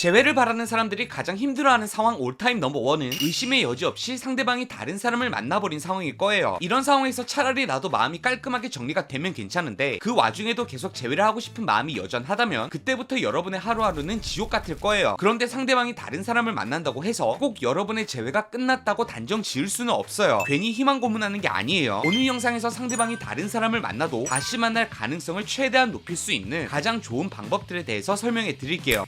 재회를 바라는 사람들이 가장 힘들어하는 상황 올타임 넘버1은 의심의 여지 없이 상대방이 다른 사람을 만나버린 상황일 거예요. 이런 상황에서 차라리 나도 마음이 깔끔하게 정리가 되면 괜찮은데 그 와중에도 계속 재회를 하고 싶은 마음이 여전하다면 그때부터 여러분의 하루하루는 지옥 같을 거예요. 그런데 상대방이 다른 사람을 만난다고 해서 꼭 여러분의 재회가 끝났다고 단정 지을 수는 없어요. 괜히 희망 고문하는 게 아니에요. 오늘 영상에서 상대방이 다른 사람을 만나도 다시 만날 가능성을 최대한 높일 수 있는 가장 좋은 방법들에 대해서 설명해 드릴게요.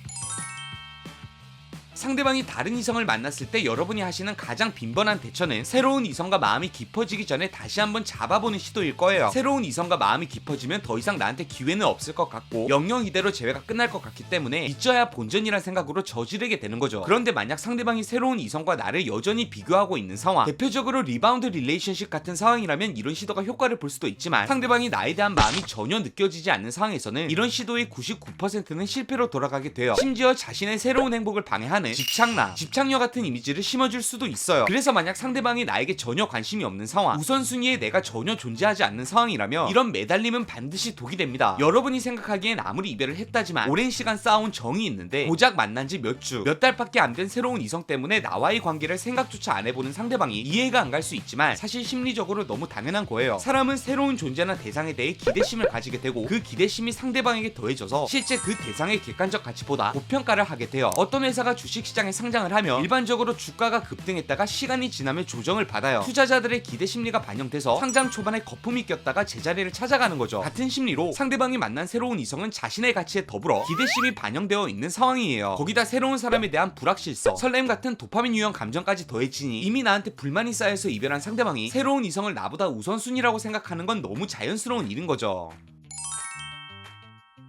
상대방이 다른 이성을 만났을 때 여러분이 하시는 가장 빈번한 대처는 새로운 이성과 마음이 깊어지기 전에 다시 한번 잡아보는 시도일 거예요. 새로운 이성과 마음이 깊어지면 더 이상 나한테 기회는 없을 것 같고 영영 이대로 재회가 끝날 것 같기 때문에 잊어야 본전이란 생각으로 저지르게 되는 거죠. 그런데 만약 상대방이 새로운 이성과 나를 여전히 비교하고 있는 상황, 대표적으로 리바운드 릴레이션십 같은 상황이라면 이런 시도가 효과를 볼 수도 있지만 상대방이 나에 대한 마음이 전혀 느껴지지 않는 상황에서는 이런 시도의 99%는 실패로 돌아가게 돼요. 심지어 자신의 새로운 행복을 방해하는 집착녀 같은 이미지를 심어줄 수도 있어요. 그래서 만약 상대방이 나에게 전혀 관심이 없는 상황, 우선순위에 내가 전혀 존재하지 않는 상황이라면 이런 매달림은 반드시 독이 됩니다. 여러분이 생각하기엔 아무리 이별을 했다지만 오랜 시간 쌓아온 정이 있는데 고작 만난 지 몇 주, 몇 달밖에 안 된 새로운 이성 때문에 나와의 관계를 생각조차 안 해보는 상대방이 이해가 안 갈 수 있지만 사실 심리적으로 너무 당연한 거예요. 사람은 새로운 존재나 대상에 대해 기대심을 가지게 되고 그 기대심이 상대방에게 더해져서 실제 그 대상의 객관적 가치보다 고평가를 하게 돼요. 어떤 회사가 주식시장에 상장을 하면 일반적으로 주가가 급등했다가 시간이 지나면 조정을 받아요. 투자자들의 기대 심리가 반영돼서 상장 초반에 거품이 꼈다가 제자리를 찾아가는 거죠. 같은 심리로 상대방이 만난 새로운 이성은 자신의 가치에 더불어 기대심이 반영되어 있는 상황이에요. 거기다 새로운 사람에 대한 불확실성, 설렘 같은 도파민 유형 감정까지 더해지니 이미 나한테 불만이 쌓여서 이별한 상대방이 새로운 이성을 나보다 우선순위라고 생각하는 건 너무 자연스러운 일인 거죠.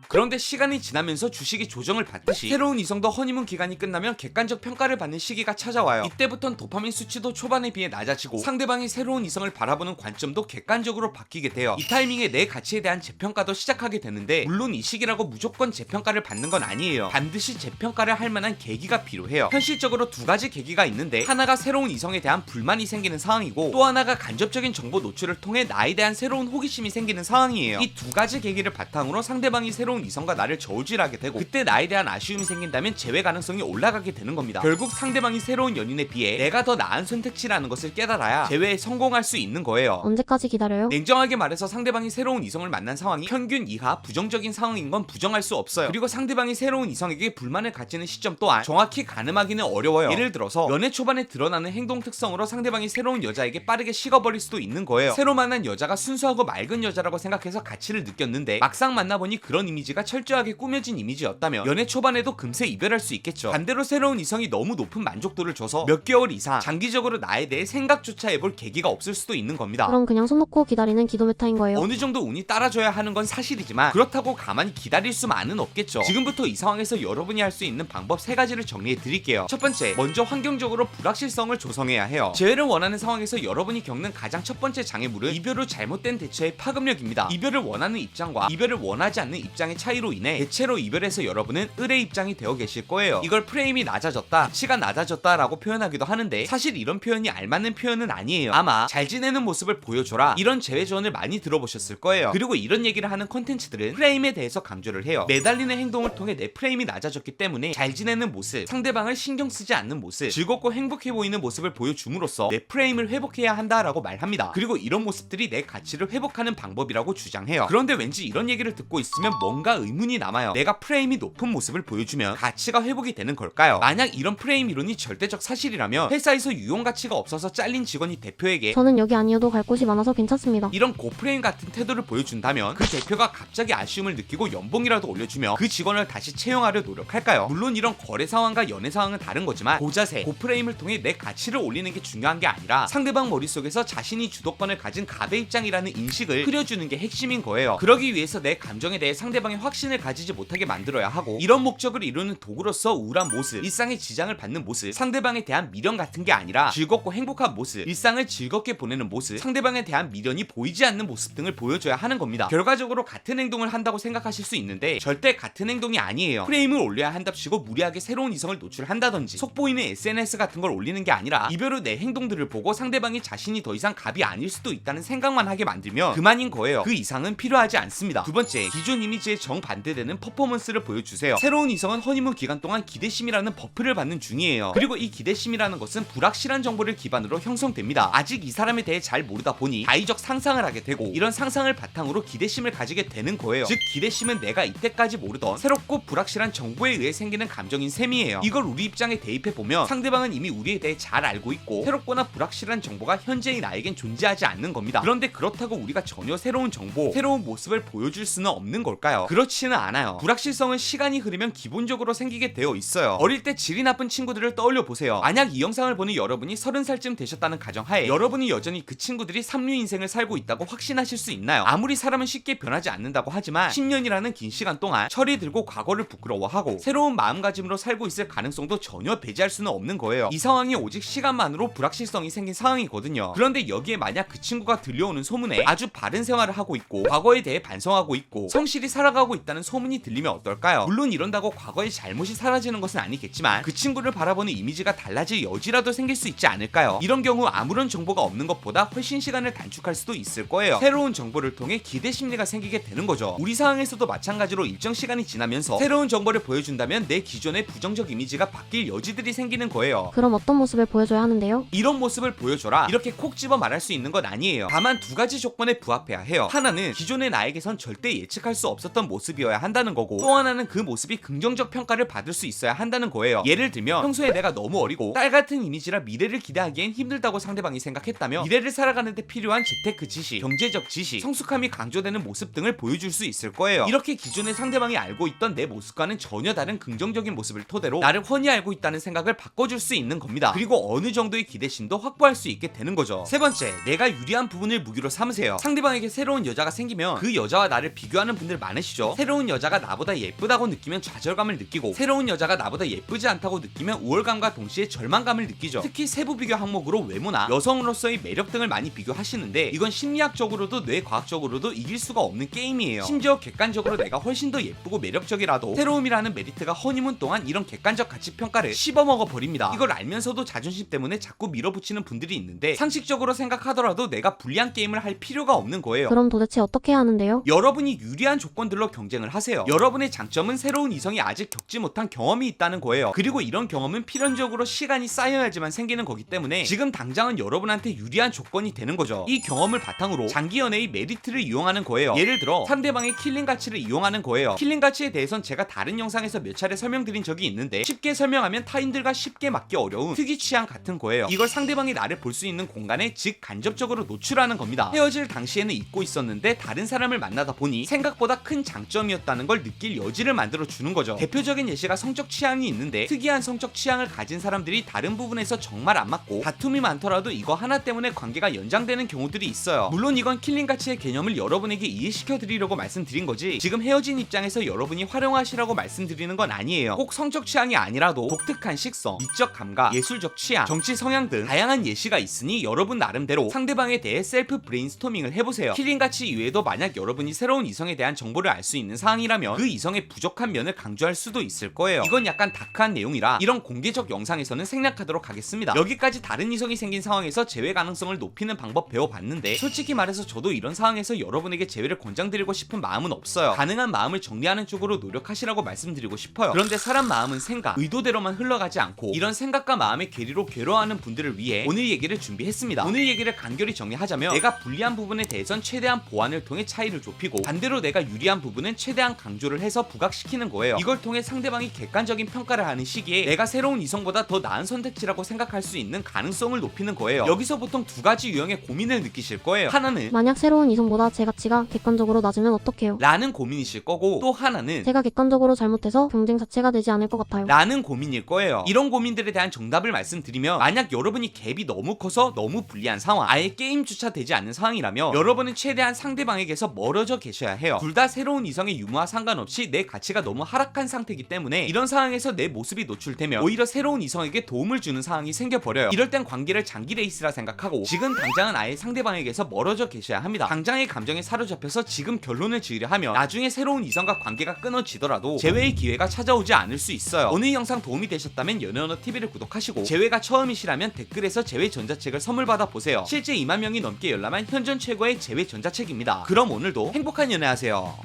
그런데 시간이 지나면서 주식이 조정을 받듯이 새로운 이성도 허니문 기간이 끝나면 객관적 평가를 받는 시기가 찾아와요. 이때부턴 도파민 수치도 초반에 비해 낮아지고 상대방이 새로운 이성을 바라보는 관점도 객관적으로 바뀌게 돼요. 이 타이밍에 내 가치에 대한 재평가도 시작하게 되는데 물론 이 시기라고 무조건 재평가를 받는 건 아니에요. 반드시 재평가를 할 만한 계기가 필요해요. 현실적으로 두 가지 계기가 있는데 하나가 새로운 이성에 대한 불만이 생기는 상황이고 또 하나가 간접적인 정보 노출을 통해 나에 대한 새로운 호기심이 생기는 상황이에요. 이 두 가지 계기를 바탕으로 상대방이 새로운 이성과 나를 저울질하게 되고 그때 나에 대한 아쉬움이 생긴다면 재회 가능성이 올라가게 되는 겁니다. 결국 상대방이 새로운 연인에 비해 내가 더 나은 선택지라는 것을 깨달아야 재회에 성공할 수 있는 거예요. 언제까지 기다려요? 냉정하게 말해서 상대방이 새로운 이성을 만난 상황이 평균 이하 부정적인 상황인 건 부정할 수 없어요. 그리고 상대방이 새로운 이성에게 불만을 가지는 시점 또한 정확히 가늠하기는 어려워요. 예를 들어서 연애 초반에 드러나는 행동 특성으로 상대방이 새로운 여자에게 빠르게 식어버릴 수도 있는 거예요. 새로 만난 여자가 순수하고 맑은 여자라고 생각해서 가치를 느꼈는데 막상 만나보니 그런 이미지가 철저하게 꾸며진 이미지였다면 연애 초반에도 금세 이별할 수 있겠죠. 반대로 새로운 이성이 너무 높은 만족도를 줘서 몇 개월 이상 장기적으로 나에 대해 생각조차 해볼 계기가 없을 수도 있는 겁니다. 그럼 그냥 손 놓고 기다리는 기도 메타인 거예요? 어느 정도 운이 따라줘야 하는 건 사실이지만 그렇다고 가만히 기다릴 수만은 없겠죠. 지금부터 이 상황에서 여러분이 할 수 있는 방법 3가지를 정리해 드릴게요. 첫 번째, 먼저 환경적으로 불확실성을 조성해야 해요. 재회를 원하는 상황에서 여러분이 겪는 가장 첫 번째 장애물은 이별 후 잘못된 대처의 파급력입니다. 이별을 원하는 입장과 이별을 원하지 않는 입장의 차이로 인해 대체로 이별에서 여러분은 을의 입장이 되어 계실 거예요. 이걸 프레임이 낮아졌다, 가치가 낮아졌다 라고 표현하기도 하는데 사실 이런 표현이 알맞는 표현은 아니에요. 아마 잘 지내는 모습을 보여줘라 이런 재회 조언을 많이 들어보셨을 거예요. 그리고 이런 얘기를 하는 콘텐츠들은 프레임에 대해서 강조를 해요. 매달리는 행동을 통해 내 프레임이 낮아졌기 때문에 잘 지내는 모습, 상대방을 신경 쓰지 않는 모습, 즐겁고 행복해 보이는 모습을 보여줌으로써 내 프레임을 회복해야 한다라고 말합니다. 그리고 이런 모습들이 내 가치를 회복하는 방법이라고 주장해요. 그런데 왠지 이런 얘기를 듣고 있으면 뭔가 의문이 남아요. 내가 프레임이 높은 모습을 보여주면 가치가 회복이 되는 걸까요? 만약 이런 프레임 이론이 절대적 사실이라면 회사에서 유용 가치가 없어서 잘린 직원이 대표에게 저는 여기 아니어도 갈 곳이 많아서 괜찮습니다 이런 고프레임 같은 태도를 보여준다면 그 대표가 갑자기 아쉬움을 느끼고 연봉이라도 올려주며 그 직원을 다시 채용하려 노력할까요? 물론 이런 거래 상황과 연애 상황은 다른 거지만 고자세, 고프레임을 통해 내 가치를 올리는 게 중요한 게 아니라 상대방 머릿속에서 자신이 주도권을 가진 갑의 입장이라는 인식을 그려주는 게 핵심인 거예요. 그러기 위해서 내 감정에 대해 상대방의 확신을 가지지 못하게 만들어야 하고 이런 목적을 이루는 도구로서 우울한 모습, 일상에 지장을 받는 모습, 상대방에 대한 미련 같은 게 아니라 즐겁고 행복한 모습, 일상을 즐겁게 보내는 모습, 상대방에 대한 미련이 보이지 않는 모습 등을 보여줘야 하는 겁니다. 결과적으로 같은 행동을 한다고 생각하실 수 있는데 절대 같은 행동이 아니에요. 프레임을 올려야 한답시고 무리하게 새로운 이성을 노출한다든지 속보이는 SNS 같은 걸 올리는 게 아니라 이별 후 내 행동들을 보고 상대방이 자신이 더 이상 갑이 아닐 수도 있다는 생각만 하게 만들면 그만인 거예요. 그 이상은 필요하지 않습니다. 두 번째, 기존 이미지에 정반대되는 퍼포먼스를 보여주세요. 새로운 이성은 허니문 기간 동안 기대심이라는 버프를 받는 중이에요. 그리고 이 기대심이라는 것은 불확실한 정보를 기반으로 형성됩니다. 아직 이 사람에 대해 잘 모르다 보니 다의적 상상을 하게 되고, 이런 상상을 바탕으로 기대심을 가지게 되는 거예요. 즉 기대심은 내가 이때까지 모르던 새롭고 불확실한 정보에 의해 생기는 감정인 셈이에요. 이걸 우리 입장에 대입해보면 상대방은 이미 우리에 대해 잘 알고 있고 새롭거나 불확실한 정보가 현재의 나에겐 존재하지 않는 겁니다. 그런데 그렇다고 우리가 전혀 새로운 정보, 새로운 모습을 보여줄 수는 없는 걸까요? 그렇지는 않아요. 불확실성은 시간이 흐르면 기본적으로 생기게 되어 있어요. 어릴 때 질이 나쁜 친구들을 떠올려 보세요. 만약 이 영상을 보는 여러분이 30살쯤 되셨다는 가정하에 여러분이 여전히 그 친구들이 삼류 인생을 살고 있다고 확신하실 수 있나요? 아무리 사람은 쉽게 변하지 않는다고 하지만 10년이라는 긴 시간 동안 철이 들고 과거를 부끄러워하고 새로운 마음가짐으로 살고 있을 가능성도 전혀 배제할 수는 없는 거예요. 이 상황이 오직 시간만으로 불확실성이 생긴 상황이거든요. 그런데 여기에 만약 그 친구가 들려오는 소문에 아주 바른 생활을 하고 있고 과거에 대해 반성하고 있고 성실히 살아가고 있다는 소문이 들리면 어떨까요? 물론 이런다고 과거의 잘못이 사라지는 것은 아니겠지만 그 친구를 바라보는 이미지가 달라질 여지라도 생길 수 있지 않을까요? 이런 경우 아무런 정보가 없는 것보다 훨씬 시간을 단축할 수도 있을 거예요. 새로운 정보를 통해 기대 심리가 생기게 되는 거죠. 우리 상황에서도 마찬가지로 일정 시간이 지나면서 새로운 정보를 보여준다면 내 기존의 부정적 이미지가 바뀔 여지들이 생기는 거예요. 그럼 어떤 모습을 보여줘야 하는데요? 이런 모습을 보여줘라 이렇게 콕 집어 말할 수 있는 건 아니에요. 다만 두 가지 조건에 부합해야 해요. 하나는 기존의 나에게선 절대 예측할 수 없었던 모습이어야 한다는 거고, 또 하나는 그 모습이 긍정적 평가를 받을 수 있어야 한다는 거예요. 예를 들면 평소에 내가 너무 어리고 딸 같은 이미지라 미래를 기대하기엔 힘들다고 상대방이 생각했다면 미래를 살아가는데 필요한 재테크 지식, 경제적 지식, 성숙함이 강조되는 모습 등을 보여줄 수 있을 거예요. 이렇게 기존의 상대방이 알고 있던 내 모습과는 전혀 다른 긍정적인 모습을 토대로 나를 훤히 알고 있다는 생각을 바꿔줄 수 있는 겁니다. 그리고 어느 정도의 기대심도 확보할 수 있게 되는 거죠. 세 번째, 내가 유리한 부분을 무기로 삼으세요. 상대방에게 새로운 여자가 생기면 그 여자와 나를 비교하는 분들 많으시죠? 새로운 여자가 나보다 예쁘다고 느끼면 좌절감을 느끼고, 새로운 여자가 나보다 예쁘지 않다고 느끼면 우월감과 동시에 절망감을 느끼죠. 특히 세부 비교 항목으로 외모나 여성으로서의 매력 등을 많이 비교하시는데, 이건 심리학적으로도 뇌과학적으로도 이길 수가 없는 게임이에요. 심지어 객관적으로 내가 훨씬 더 예쁘고 매력적이라도 새로움이라는 메리트가 허니문 동안 이런 객관적 가치평가를 씹어먹어 버립니다. 이걸 알면서도 자존심 때문에 자꾸 밀어붙이는 분들이 있는데, 상식적으로 생각하더라도 내가 불리한 게임을 할 필요가 없는 거예요. 그럼 도대체 어떻게 해야 하는데요? 여러분이 유리한 조건들로 경쟁을 하세요. 여러분의 장점은 새로운 이성이 아직 겪지 못한 경험이 있다는 거예요. 그리고 이런 경험은 필연적으로 시간이 쌓여야지만 생기는 거기 때문에 지금 당장은 여러분한테 유리한 조건이 되는 거죠. 이 경험을 바탕으로 장기 연애의 메리트를 이용하는 거예요. 예를 들어 상대방의 킬링 가치를 이용하는 거예요. 킬링 가치에 대해선 제가 다른 영상에서 몇 차례 설명드린 적이 있는데, 쉽게 설명하면 타인들과 쉽게 맞기 어려운 특이 취향 같은 거예요. 이걸 상대방이 나를 볼 수 있는 공간에 즉 간접적으로 노출하는 겁니다. 헤어질 당시에는 잊고 있었는데 다른 사람을 만나다 보니 생각보다 큰 장점이었다는 걸 느낄 여지를 만들어 주는 거죠. 대표적인 예시가 성적 취향이 있는데, 특이한 성적 취향을 가진 사람들이 다른 부분에서 정말 안 맞고 다툼이 많더라도 이거 하나 때문에 관계가 연장되는 경우들이 있어요. 물론 이건 킬링 가치의 개념을 여러분에게 이해시켜 드리려고 말씀드린 거지, 지금 헤어진 입장에서 여러분이 활용하시라고 말씀드리는 건 아니에요. 꼭 성적 취향이 아니라도 독특한 식성, 미적 감각, 예술적 취향, 정치 성향 등 다양한 예시가 있으니 여러분 나름대로 상대방에 대해 셀프 브레인스토밍을 해보세요. 킬링 가치 이외에도 만약 여러분이 새로운 이성에 대한 정보를 알 수 있는 상황이라면 그 이성의 부족한 면을 강조할 수도 있을 거예요. 이건 약간 다크한 내용이라 이런 공개적 영상에서는 생략하도록 하겠습니다. 여기까지 다른 이성이 생긴 상황에서 재회 가능성을 높이는 방법 배워봤는데, 솔직히 말해서 저도 이런 상황에서 여러분에게 재회를 권장드리고 싶은 마음은 없어요. 가능한 마음을 정리하는 쪽으로 노력하시라고 말씀드리고 싶어요. 그런데 사람 마음은 생각, 의도대로만 흘러가지 않고 이런 생각과 마음의 괴리로 괴로워하는 분들을 위해 오늘 얘기를 준비했습니다. 오늘 얘기를 간결히 정리하자면, 내가 불리한 부분에 대해선 최대한 보완을 통해 차이를 좁히고, 반대로 내가 유리한 부분은 최대한 강조를 해서 부각시키는 거예요. 이걸 통해 상대방이 객관적인 평가를 하는 시기에 내가 새로운 이성보다 더 나은 선택지라고 생각할 수 있는 가능성을 높이는 거예요. 여기서 보통 두 가지 유형의 고민을 느끼실 거예요. 하나는 만약 새로운 이성보다 제 가치가 객관적으로 낮으면 어떡해요? 라는 고민이실 거고, 또 하나는 제가 객관적으로 잘못해서 경쟁 자체가 되지 않을 것 같아요. 라는 고민일 거예요. 이런 고민들에 대한 정답을 말씀드리면, 만약 여러분이 갭이 너무 커서 너무 불리한 상황, 아예 게임조차 되지 않는 상황이라면 여러분은 최대한 상대방에게서 멀어져 계셔야 해요. 둘 다 새로운 이성의 유무와 상관없이 내 가치가 너무 하락한 상태이기 때문에 이런 상황에서 내 모습이 노출되면 오히려 새로운 이성에게 도움을 주는 상황이 생겨버려요. 이럴 땐 관계를 장기 레이스라 생각하고 지금 당장은 아예 상대방에게서 멀어져 계셔야 합니다. 당장의 감정에 사로잡혀서 지금 결론을 지으려 하면 나중에 새로운 이성과 관계가 끊어지더라도 재회의 기회가 찾아오지 않을 수 있어요. 오늘 영상 도움이 되셨다면 연애언어TV를 구독하시고, 재회가 처음이시라면 댓글에서 재회 전자책을 선물 받아 보세요. 실제 2만 명이 넘게 열람한 현존 최고의 재회 전자책입니다. 그럼 오늘도 행복한 연애하세요.